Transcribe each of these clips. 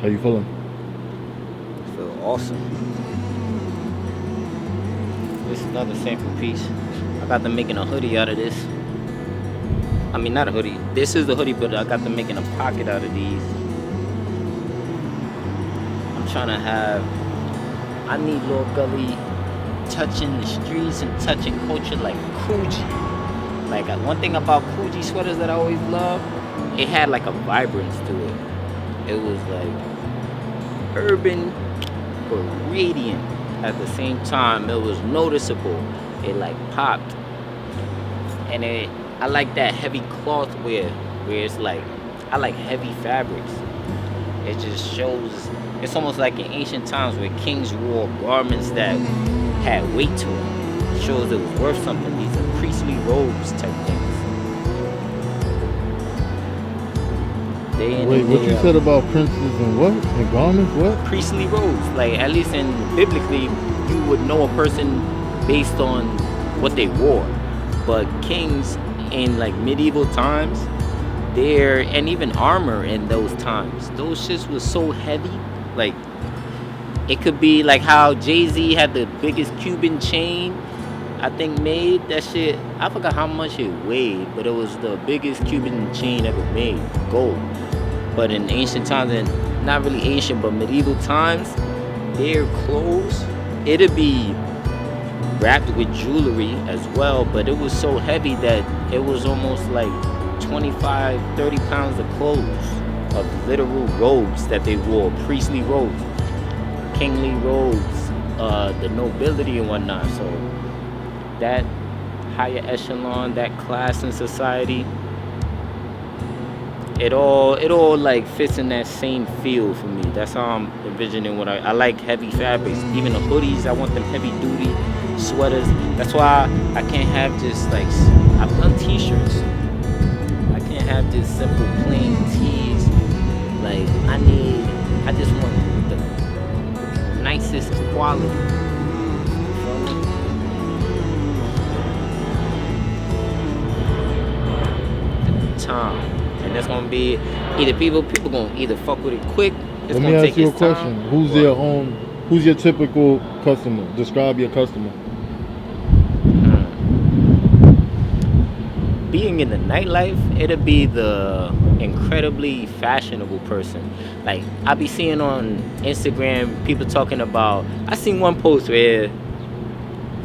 How you feeling? I feel awesome. This is another sample piece. I got them making a hoodie out of this. I mean, not a hoodie. This is the hoodie, but I got them making a pocket out of these. I'm trying to have. I need Lord Gully touching the streets and touching culture like Coogee. Like one thing about Coogee sweaters that I always loved, it had like a vibrance to it. It was like urban but radiant at the same time. It was noticeable. It like popped, and I like that heavy cloth wear where it's like I like heavy fabrics. It just shows. It's almost like in ancient times where kings wore garments that had weight to them. It shows it was worth something. These are priestly robes type things. Day in Wait, and what day you out. said about princes and what? And garments? What? Priestly robes. Like at least in biblically, you would know a person based on what they wore. But kings in like medieval times, and even armor in those times, those shits was so heavy. Like it could be like how Jay-Z had the biggest Cuban chain I think made. That shit, I forgot how much it weighed, but it was the biggest Cuban chain ever made, gold. But in ancient times, and not really ancient but medieval times, their clothes, it'd be wrapped with jewelry as well, but it was so heavy that it was almost like 25, 30 pounds of clothes, of literal robes that they wore, priestly robes, kingly robes, the nobility and whatnot. So that higher echelon, that class in society, it all like fits in that same field for me. That's how I'm envisioning what I like heavy fabrics. Even the hoodies, I want them heavy duty sweaters. That's why I can't have just like I've done t-shirts. I can't have just simple plain tees. Like I just want the nicest quality. You feel me? Time. And it's gonna be either people gonna either fuck with it quick. It's Let me gonna ask take you a its time. question. Who's your typical customer? Describe your customer. Being in the nightlife, it'll be the incredibly fashionable person. Like I be seeing on Instagram people talking about. I seen one post where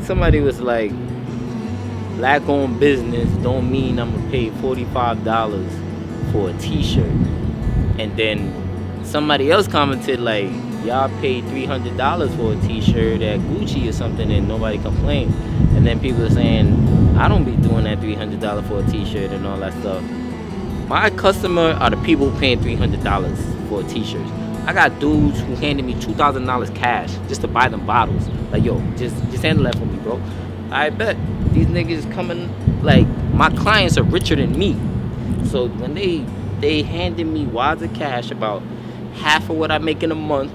somebody was like, "Black owned business don't mean I'm gonna pay $45 for a T-shirt," and then somebody else commented like, "Y'all paid $300 for a T-shirt at Gucci or something, and nobody complained." And then people are saying, "I don't be doing that $300 for a T-shirt and all that stuff." My customer are the people paying $300 for T-shirts. I got dudes who handed me $2,000 cash just to buy them bottles. Like, yo, just handle that for me, bro. I bet these niggas coming. Like, my clients are richer than me, so when they handed me wads of cash, about half of what I make in a month.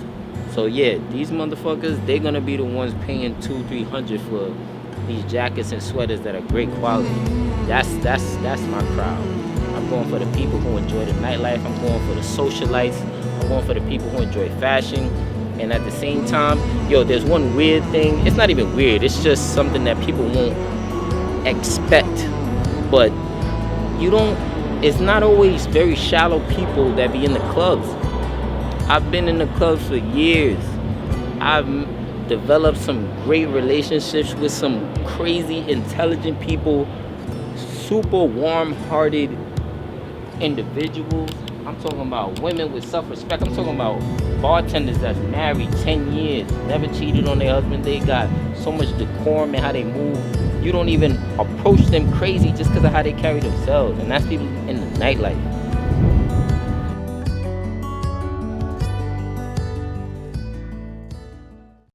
So yeah, these motherfuckers, they're gonna be the ones paying 200-300 for these jackets and sweaters that are great quality. That's my crowd. I'm going for the people who enjoy the nightlife. I'm going for the socialites. I'm going for the people who enjoy fashion. And at the same time, yo, there's one weird thing. It's not even weird. It's just something that people won't expect. But you don't. It's not always very shallow people that be in the clubs. I've been in the clubs for years. I've developed some great relationships with some crazy, intelligent people, super warm-hearted individuals. I'm talking about women with self-respect. I'm talking about bartenders that's married 10 years, never cheated on their husband. They got so much decorum and how they move. You don't even approach them crazy just because of how they carry themselves. And that's people in the nightlife.